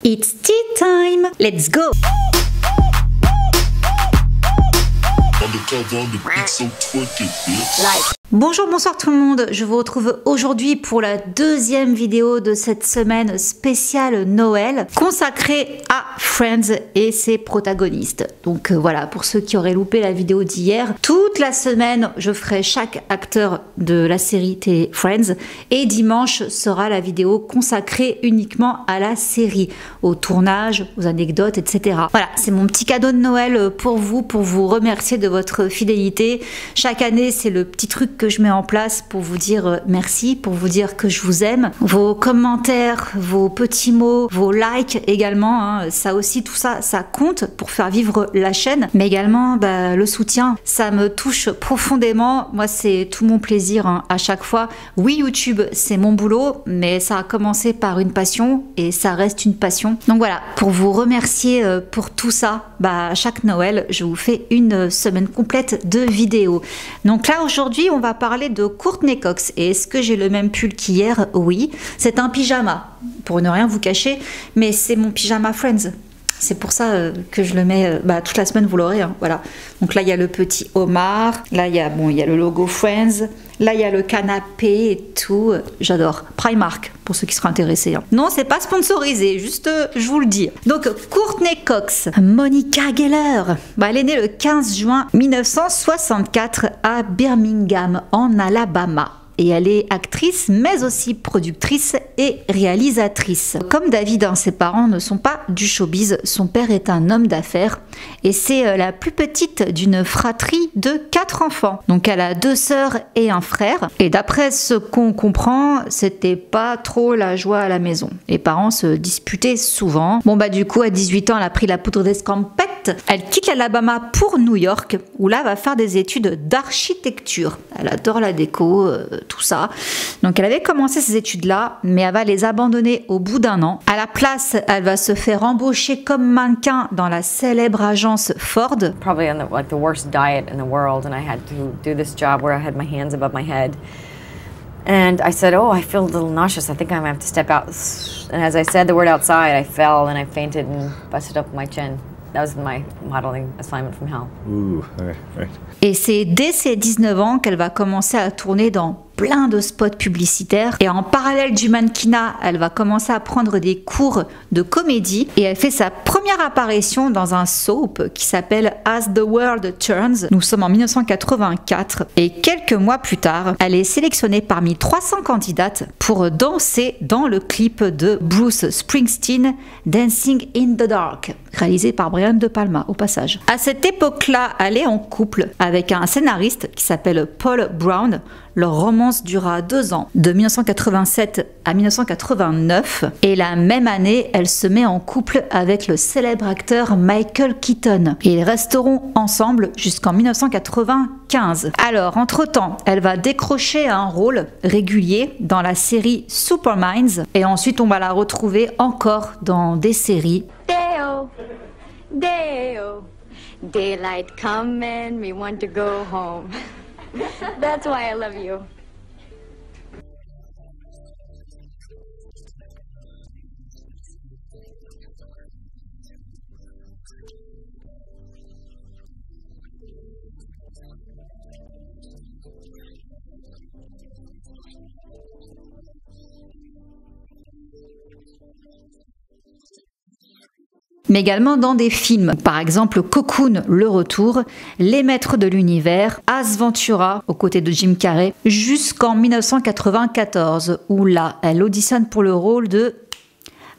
It's tea time! Let's go! Bonjour, bonsoir tout le monde, je vous retrouve aujourd'hui pour la deuxième vidéo de cette semaine spéciale Noël consacrée à Friends et ses protagonistes. Donc voilà, pour ceux qui auraient loupé la vidéo d'hier, toute la semaine je ferai chaque acteur de la série télé Friends et dimanche sera la vidéo consacrée uniquement à la série, au tournage, aux anecdotes, etc. Voilà, c'est mon petit cadeau de Noël pour vous remercier de votre fidélité. Chaque année c'est le petit truc que je mets en place pour vous dire merci, pour vous dire que je vous aime. Vos commentaires, vos petits mots, vos likes également, hein, ça aussi, tout ça, ça compte pour faire vivre la chaîne. Mais également, le soutien, ça me touche profondément. Moi, c'est tout mon plaisir hein, à chaque fois. Oui, YouTube, c'est mon boulot, mais ça a commencé par une passion et ça reste une passion. Donc voilà, pour vous remercier pour tout ça, chaque Noël, je vous fais une semaine complète de vidéos. Donc là, aujourd'hui, on va parler de Courtney Cox. Et est-ce que j'ai le même pull qu'hier? Oui. C'est un pyjama, pour ne rien vous cacher, mais c'est mon pyjama Friends. C'est pour ça que je le mets toute la semaine, vous l'aurez. Hein, voilà. Donc là, il y a le petit homard. Là, il y a le logo Friends. Là, il y a le canapé et tout. J'adore. Primark, pour ceux qui seraient intéressés. Hein. Non, c'est pas sponsorisé, juste je vous le dis. Donc, Courtney Cox, Monica Geller. Elle est née le 15 juin 1964 à Birmingham, en Alabama. Et elle est actrice, mais aussi productrice et réalisatrice. Comme David, hein, ses parents ne sont pas du showbiz. Son père est un homme d'affaires et c'est la plus petite d'une fratrie de 4 enfants. Donc elle a 2 sœurs et un frère. Et d'après ce qu'on comprend, c'était pas trop la joie à la maison. Les parents se disputaient souvent. Du coup, à 18 ans, elle a pris la poudre d'escampette. Elle quitte l'Alabama pour New York, où là, elle va faire des études d'architecture. Elle adore la déco, tout ça. Donc elle avait commencé ces études-là, mais elle va les abandonner au bout d'1 an. À la place, elle va se faire embaucher comme mannequin dans la célèbre agence Ford. Probably on the worst diet in the world, and I had to do this job where I had my hands above my head. And I said, "Oh, I feel a little nauseous. I think I'm gonna have to step out." And as I said the word outside, I fell and I fainted and busted up my chin. That was my modeling assignment from hell. Ooh, right. Et c'est dès ses 19 ans qu'elle va commencer à tourner dans plein de spots publicitaires. Et en parallèle du mannequinat, elle va commencer à prendre des cours de comédie. Et elle fait sa première apparition dans un soap qui s'appelle As the World Turns. Nous sommes en 1984. Et quelques mois plus tard, elle est sélectionnée parmi 300 candidates pour danser dans le clip de Bruce Springsteen, Dancing in the Dark, réalisé par Brian De Palma, au passage. À cette époque-là, elle est en couple avec un scénariste qui s'appelle Paul Brown. Leur romance dura 2 ans, de 1987 à 1989. Et la même année, elle se met en couple avec le célèbre acteur Michael Keaton. Et ils resteront ensemble jusqu'en 1995. Alors, entre-temps, elle va décrocher un rôle régulier dans la série Superminds. Et ensuite, on va la retrouver encore dans des séries. Deo, Deo, daylight come and we want to go home. That's why I love you. Mais également dans des films, par exemple Cocoon, Le Retour, Les Maîtres de l'Univers, Ace Ventura, aux côtés de Jim Carrey, jusqu'en 1994, où là, elle auditionne pour le rôle de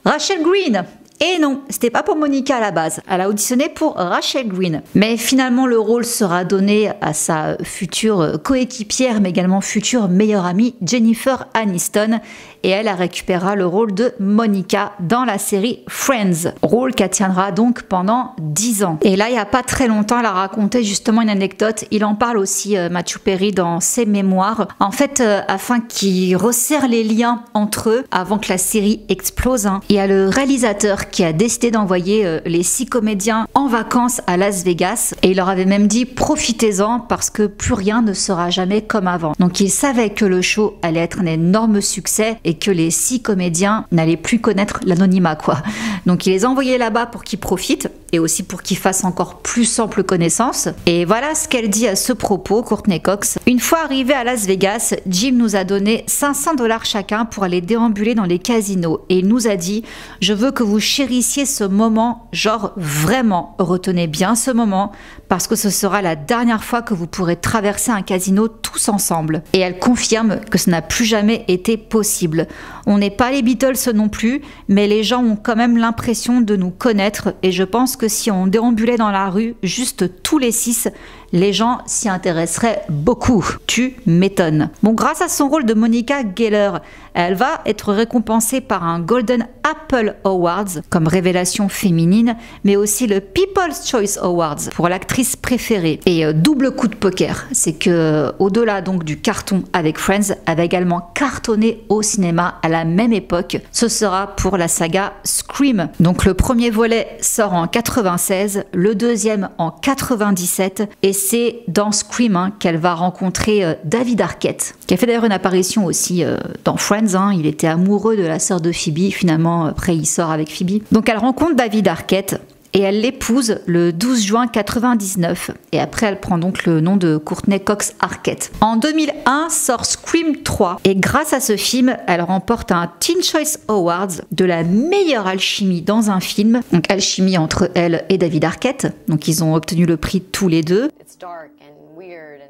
Rachel Green. Et non, c'était pas pour Monica à la base, elle a auditionné pour Rachel Green. Mais finalement, le rôle sera donné à sa future coéquipière, mais également future meilleure amie, Jennifer Aniston. Et elle récupérera le rôle de Monica dans la série Friends. Rôle qu'elle tiendra donc pendant 10 ans. Et là, il n'y a pas très longtemps, elle a raconté justement une anecdote. Il en parle aussi, Matthew Perry, dans ses mémoires. En fait, afin qu'il resserre les liens entre eux, avant que la série explose, il y a le réalisateur qui a décidé d'envoyer les 6 comédiens en vacances à Las Vegas. Et il leur avait même dit, profitez-en parce que plus rien ne sera jamais comme avant. Donc il savait que le show allait être un énorme succès. et que les 6 comédiens n'allaient plus connaître l'anonymat, quoi. Donc il les a envoyés là-bas pour qu'ils profitent et aussi pour qu'ils fassent encore plus ample connaissance. Et voilà ce qu'elle dit à ce propos, Courtney Cox. Une fois arrivée à Las Vegas, Jim nous a donné $500 chacun pour aller déambuler dans les casinos et il nous a dit « Je veux que vous chérissiez ce moment, genre vraiment, retenez bien ce moment parce que ce sera la dernière fois que vous pourrez traverser un casino tous ensemble. » Et elle confirme que ça n'a plus jamais été possible. On n'est pas les Beatles non plus, mais les gens ont quand même l'impression de nous connaître et je pense que si on déambulait dans la rue, juste tous les 6, les gens s'y intéresseraient beaucoup. Tu m'étonnes. Bon, grâce à son rôle de Monica Geller, elle va être récompensée par un Golden Apple Awards comme révélation féminine, mais aussi le People's Choice Awards pour l'actrice préférée. Et double coup de poker, c'est que au-delà donc du carton avec Friends, elle va également cartonner au cinéma à la même époque. Ce sera pour la saga Scream. Donc le premier volet sort en 96, le deuxième en 97 et c'est dans Scream qu'elle va rencontrer David Arquette, qui a fait d'ailleurs une apparition aussi dans Friends. Il était amoureux de la sœur de Phoebe, finalement après il sort avec Phoebe. Donc elle rencontre David Arquette et elle l'épouse le 12 juin 99 et après elle prend donc le nom de Courtney Cox Arquette. En 2001 sort Scream 3 et grâce à ce film elle remporte un Teen Choice Awards de la meilleure alchimie dans un film, donc alchimie entre elle et David Arquette, donc ils ont obtenu le prix tous les deux. It's dark and weird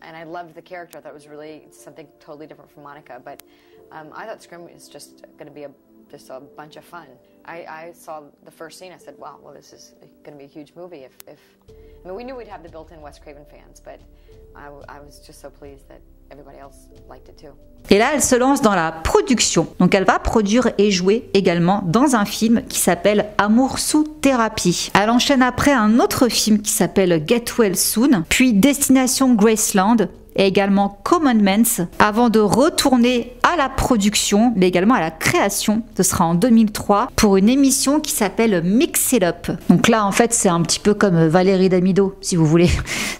and I loved the character. I thought it was really something totally different from Monica, but I thought Scream was just going to be just a bunch of fun. I saw the first scene. I said, "Wow, well, this is going to be a huge movie." If I mean, we knew we'd have the built-in Wes Craven fans, but I was just so pleased that everybody else liked it too. Et là, elle se lance dans la production. Donc, elle va produire et jouer également dans un film qui s'appelle Amour sous thérapie. Elle enchaîne après un autre film qui s'appelle Get Well Soon, puis Destination Graceland et également Commandments, avant de retourner à la production, mais également à la création. Ce sera en 2003 pour une émission qui s'appelle Mix It Up. Donc là, en fait, c'est un petit peu comme Valérie Damido, si vous voulez.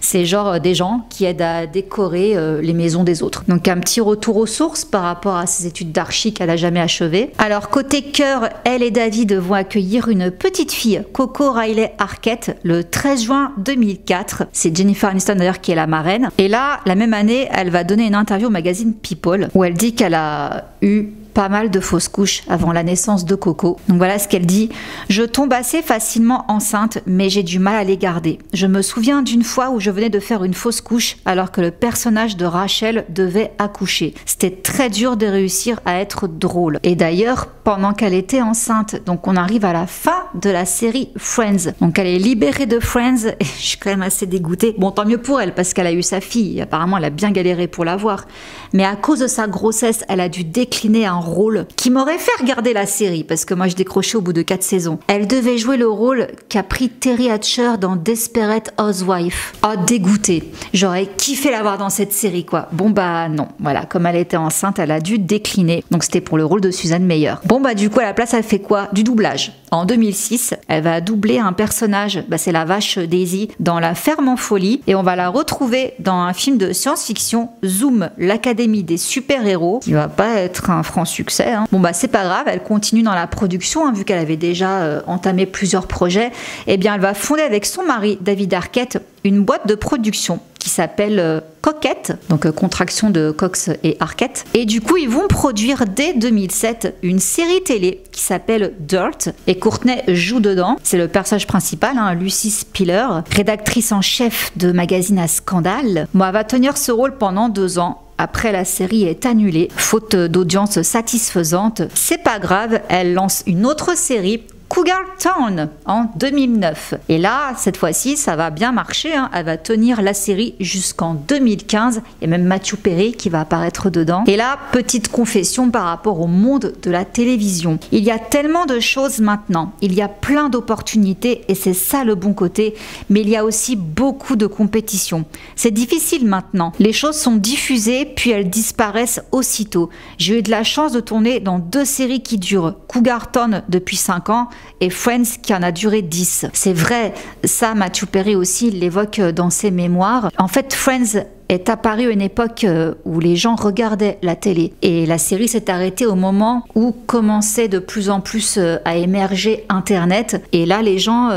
C'est genre des gens qui aident à décorer les maisons des autres. Donc un petit retour aux sources par rapport à ses études d'archi qu'elle n'a jamais achevées. Alors côté cœur, elle et David vont accueillir une petite fille, Coco Riley Arquette, le 13 juin 2004. C'est Jennifer Aniston d'ailleurs qui est la marraine. Et là, la même année, elle va donner une interview au magazine People où elle dit qu'elle a eu pas mal de fausses couches avant la naissance de Coco. Donc voilà ce qu'elle dit. « Je tombe assez facilement enceinte, mais j'ai du mal à les garder. Je me souviens d'une fois où je venais de faire une fausse couche alors que le personnage de Rachel devait accoucher. C'était très dur de réussir à être drôle. » Et d'ailleurs, pendant qu'elle était enceinte, donc on arrive à la fin de la série Friends. Donc elle est libérée de Friends et je suis quand même assez dégoûtée. Bon, tant mieux pour elle parce qu'elle a eu sa fille. Apparemment, elle a bien galéré pour l'avoir. Mais à cause de sa grossesse, elle a dû décliner un rôle qui m'aurait fait regarder la série parce que moi je décrochais au bout de 4 saisons. Elle devait jouer le rôle qu'a pris Terry Hatcher dans Desperate Housewives. Oh, dégoûtée. J'aurais kiffé la voir dans cette série quoi. Bon bah non, voilà, comme elle était enceinte, elle a dû décliner. Donc c'était pour le rôle de Suzanne Meyer. Bon bah du coup à la place elle fait quoi? Du doublage. En 2006, elle va doubler un personnage, c'est la vache Daisy dans La Ferme en folie et on va la retrouver dans un film de science-fiction, Zoom, l'Académie des super-héros, qui va pas être un franc succès. Bon bah c'est pas grave, elle continue dans la production, vu qu'elle avait déjà entamé plusieurs projets. Et bien elle va fonder avec son mari David Arquette une boîte de production qui s'appelle Coquette, donc contraction de Cox et Arquette. Et du coup, ils vont produire dès 2007 une série télé qui s'appelle Dirt. Et Courtney joue dedans. C'est le personnage principal, Lucy Spiller, rédactrice en chef de magazine à scandale. Bon, elle va tenir ce rôle pendant 2 ans. Après, la série est annulée, faute d'audience satisfaisante. C'est pas grave, elle lance une autre série, Cougar Town, en 2009. Et là, cette fois-ci, ça va bien marcher. Elle va tenir la série jusqu'en 2015. Il y a même Matthew Perry qui va apparaître dedans. Et là, petite confession par rapport au monde de la télévision. Il y a tellement de choses maintenant. Il y a plein d'opportunités et c'est ça le bon côté. Mais il y a aussi beaucoup de compétition. C'est difficile maintenant. Les choses sont diffusées puis elles disparaissent aussitôt. J'ai eu de la chance de tourner dans 2 séries qui durent. Cougar Town depuis 5 ans et Friends qui en a duré 10. C'est vrai, ça Matthew Perry aussi l'évoque dans ses mémoires. En fait, Friends est apparue à une époque où les gens regardaient la télé. Et la série s'est arrêtée au moment où commençait de plus en plus à émerger Internet. Et là, les gens...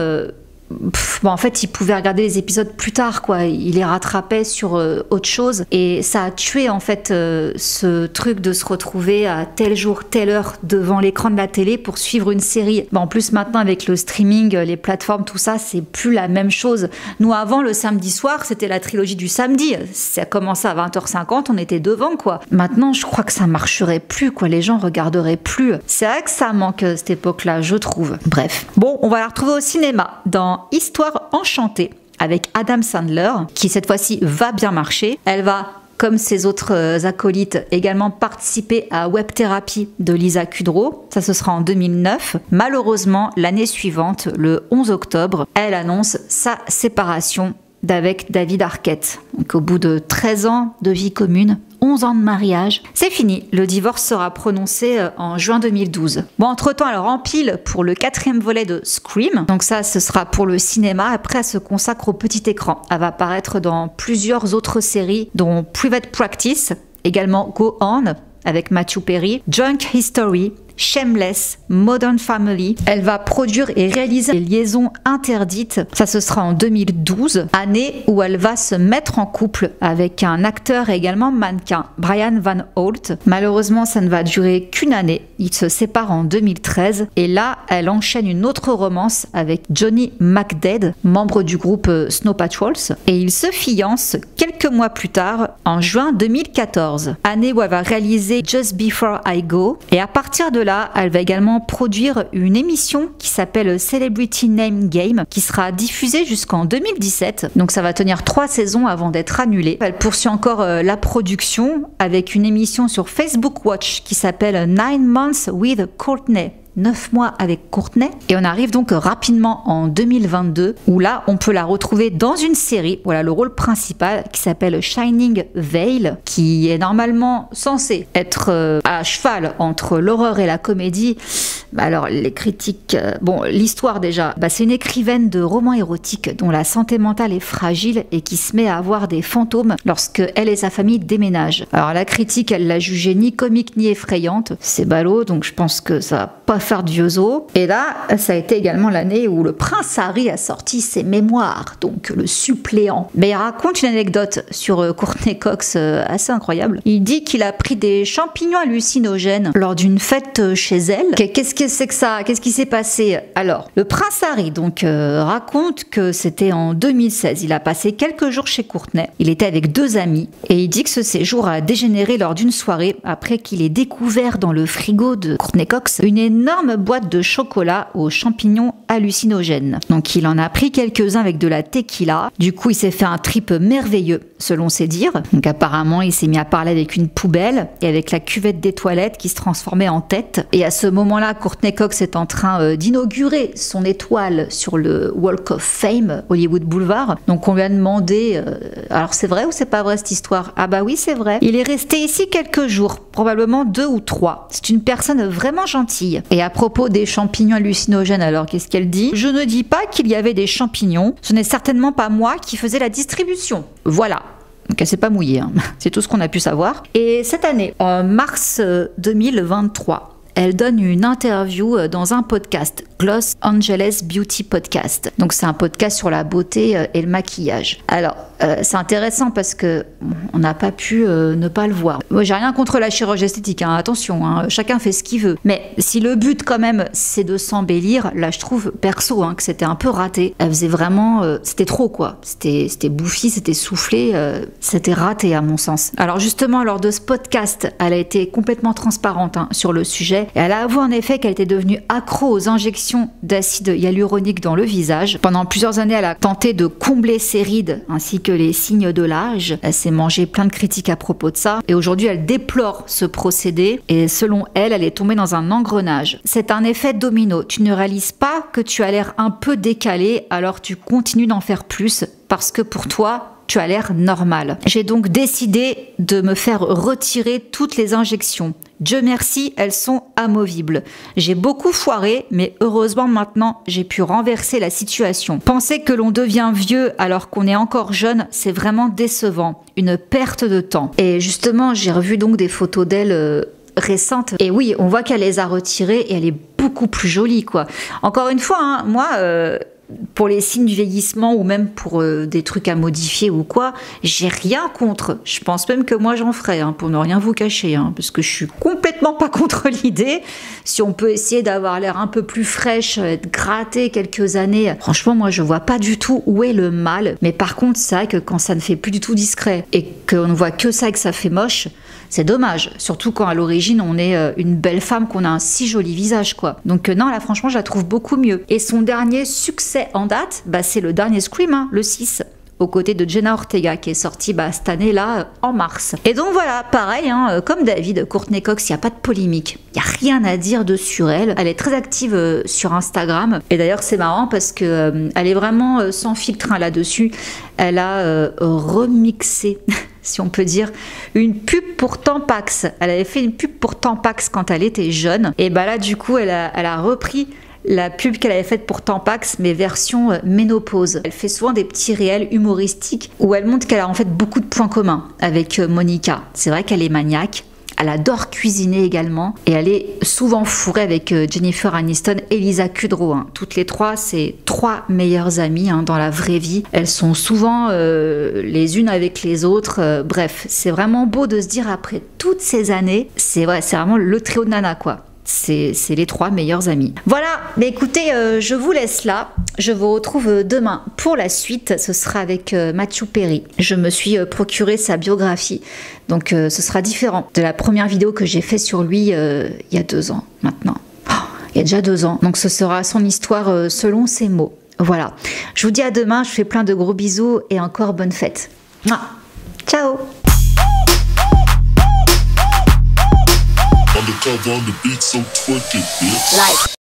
en fait, ils pouvaient regarder les épisodes plus tard, quoi. Ils les rattrapaient sur autre chose. Et ça a tué, en fait, ce truc de se retrouver à tel jour, telle heure devant l'écran de la télé pour suivre une série. En plus, maintenant, avec le streaming, les plateformes, tout ça, c'est plus la même chose. Nous, avant, le samedi soir, c'était la trilogie du samedi. Ça commençait à 20h50, on était devant, quoi. Maintenant, je crois que ça marcherait plus, quoi. Les gens regarderaient plus. C'est vrai que ça manque, cette époque-là, je trouve. Bref. Bon, on va la retrouver au cinéma dans Histoire enchantée avec Adam Sandler, qui cette fois-ci va bien marcher. Elle va, comme ses autres acolytes, également participer à Web Therapy de Lisa Kudrow. Ça, ce sera en 2009. Malheureusement, l'année suivante, le 11 octobre, elle annonce sa séparation d'avec David Arquette. Donc au bout de 13 ans de vie commune, 11 ans de mariage, c'est fini. Le divorce sera prononcé en juin 2012. Bon, entre-temps, elle rempile pour le 4e volet de Scream. Donc ça, ce sera pour le cinéma. Après, elle se consacre au petit écran. Elle va apparaître dans plusieurs autres séries, dont Private Practice, également Go On, avec Matthew Perry, Drunk History, Shameless, Modern Family. Elle va produire et réaliser les Liaisons interdites. Ça, ce sera en 2012, année où elle va se mettre en couple avec un acteur et également mannequin, Brian Van Holt. Malheureusement, ça ne va durer qu'une année. Ils se séparent en 2013 et là, elle enchaîne une autre romance avec Johnny McDead, membre du groupe Snow Patrols, et ils se fiancent quelques mois plus tard, en juin 2014, année où elle va réaliser Just Before I Go. Et à partir de là, elle va également produire une émission qui s'appelle Celebrity Name Game, qui sera diffusée jusqu'en 2017. Donc ça va tenir 3 saisons avant d'être annulée. Elle poursuit encore la production avec une émission sur Facebook Watch qui s'appelle 9 Months with Courtney. 9 mois avec Courtney. Et on arrive donc rapidement en 2022 où là on peut la retrouver dans une série, voilà le rôle principal qui s'appelle Shining Vale, qui est normalement censé être à cheval entre l'horreur et la comédie. Alors les critiques, bon l'histoire déjà, c'est une écrivaine de romans érotiques dont la santé mentale est fragile et qui se met à avoir des fantômes lorsque elle et sa famille déménagent. Alors la critique, elle l'a jugée ni comique ni effrayante, c'est ballot, donc je pense que ça va pas faire de vieux os. Et là, ça a été également l'année où le prince Harry a sorti ses mémoires, donc le suppléant. Mais il raconte une anecdote sur Courtney Cox assez incroyable. Il dit qu'il a pris des champignons hallucinogènes lors d'une fête chez elle. Qu'est-ce que c'est que ça? Qu'est-ce qui s'est passé? Alors, le prince Harry donc raconte que c'était en 2016. Il a passé quelques jours chez Courtney. Il était avec 2 amis et il dit que ce séjour a dégénéré lors d'une soirée après qu'il ait découvert dans le frigo de Courtney Cox une énorme boîte de chocolat aux champignons hallucinogènes. Donc il en a pris quelques-uns avec de la tequila. Du coup, il s'est fait un trip merveilleux, selon ses dires. Donc apparemment, il s'est mis à parler avec une poubelle et avec la cuvette des toilettes qui se transformait en tête. Et à ce moment-là, Courtney Cox est en train d'inaugurer son étoile sur le Walk of Fame, Hollywood Boulevard. Donc on lui a demandé, alors c'est vrai ou c'est pas vrai cette histoire? Ah bah oui, c'est vrai. Il est resté ici quelques jours, probablement 2 ou 3. C'est une personne vraiment gentille. Et à propos des champignons hallucinogènes, alors qu'est-ce qu'elle dit? Je ne dis pas qu'il y avait des champignons, ce n'est certainement pas moi qui faisais la distribution. Voilà. Donc elle s'est pas mouillée, hein. C'est tout ce qu'on a pu savoir. Et cette année, en mars 2023, elle donne une interview dans un podcast, Los Angeles Beauty Podcast. Donc c'est un podcast sur la beauté et le maquillage. Alors c'est intéressant parce que on n'a pas pu ne pas le voir. Moi j'ai rien contre la chirurgie esthétique, hein, attention, hein, chacun fait ce qu'il veut. Mais si le but quand même c'est de s'embellir, là je trouve perso que c'était un peu raté. Elle faisait vraiment, c'était trop quoi. C'était bouffi, c'était soufflé, c'était raté à mon sens. Alors justement lors de ce podcast, elle a été complètement transparente sur le sujet. Et elle a avoué en effet qu'elle était devenue accro aux injections d'acide hyaluronique dans le visage. Pendant plusieurs années, elle a tenté de combler ses rides ainsi que les signes de l'âge. Elle s'est mangé plein de critiques à propos de ça. Et aujourd'hui, elle déplore ce procédé. Et selon elle, elle est tombée dans un engrenage. C'est un effet domino. Tu ne réalises pas que tu as l'air un peu décalé, alors tu continues d'en faire plus parce que pour toi, tu as l'air normal. J'ai donc décidé de me faire retirer toutes les injections. Dieu merci, elles sont amovibles. J'ai beaucoup foiré, mais heureusement maintenant, j'ai pu renverser la situation. Penser que l'on devient vieux alors qu'on est encore jeune, c'est vraiment décevant. Une perte de temps. Et justement, j'ai revu donc des photos d'elle récentes. Et oui, on voit qu'elle les a retirées et elle est beaucoup plus jolie, quoi. Encore une fois, hein, moi... pour les signes du vieillissement ou même pour des trucs à modifier ou quoi, j'ai rien contre. Je pense même que moi j'en ferais, hein, pour ne rien vous cacher, hein, parce que je suis complètement pas contre l'idée. Si on peut essayer d'avoir l'air un peu plus fraîche, être grattée quelques années, franchement moi je vois pas du tout où est le mal. Mais par contre c'est vrai que quand ça ne fait plus du tout discret et qu'on ne voit que ça et que ça fait moche, c'est dommage, surtout quand à l'origine on est une belle femme, qu'on a un si joli visage, quoi. Donc non, là franchement je la trouve beaucoup mieux. Et son dernier succès en date, bah, c'est le dernier Scream, hein, le 6, aux côtés de Jenna Ortega, qui est sorti cette année-là, en mars. Et donc voilà, pareil, hein, comme David, Courtney Cox, il n'y a pas de polémique. Il n'y a rien à dire dessus elle. Elle est très active sur Instagram. Et d'ailleurs, c'est marrant parce que elle est vraiment sans filtre, hein, là-dessus. Elle a remixé... si on peut dire, une pub pour Tampax. Elle avait fait une pub pour Tampax quand elle était jeune. Et bah là, du coup, elle a repris la pub qu'elle avait faite pour Tampax, mais version ménopause. Elle fait souvent des petits réels humoristiques où elle montre qu'elle a en fait beaucoup de points communs avec Monica. C'est vrai qu'elle est maniaque. Elle adore cuisiner également et elle est souvent fourrée avec Jennifer Aniston et Lisa Kudrow. Hein. Toutes les trois, c'est 3 meilleures amies, hein, dans la vraie vie. Elles sont souvent les unes avec les autres. Bref, c'est vraiment beau de se dire après toutes ces années, c'est vraiment le trio de nana, quoi. C'est les 3 meilleures amies. Voilà, mais écoutez, je vous laisse là. Je vous retrouve demain pour la suite. Ce sera avec Matthew Perry. Je me suis procuré sa biographie. Donc ce sera différent de la première vidéo que j'ai fait sur lui il y a 2 ans maintenant. Oh, il y a déjà 2 ans. Donc ce sera son histoire selon ses mots. Voilà. Je vous dis à demain. Je fais plein de gros bisous et encore bonne fête. Ciao. Undercover on the beat, so twerk it, bitch. Like.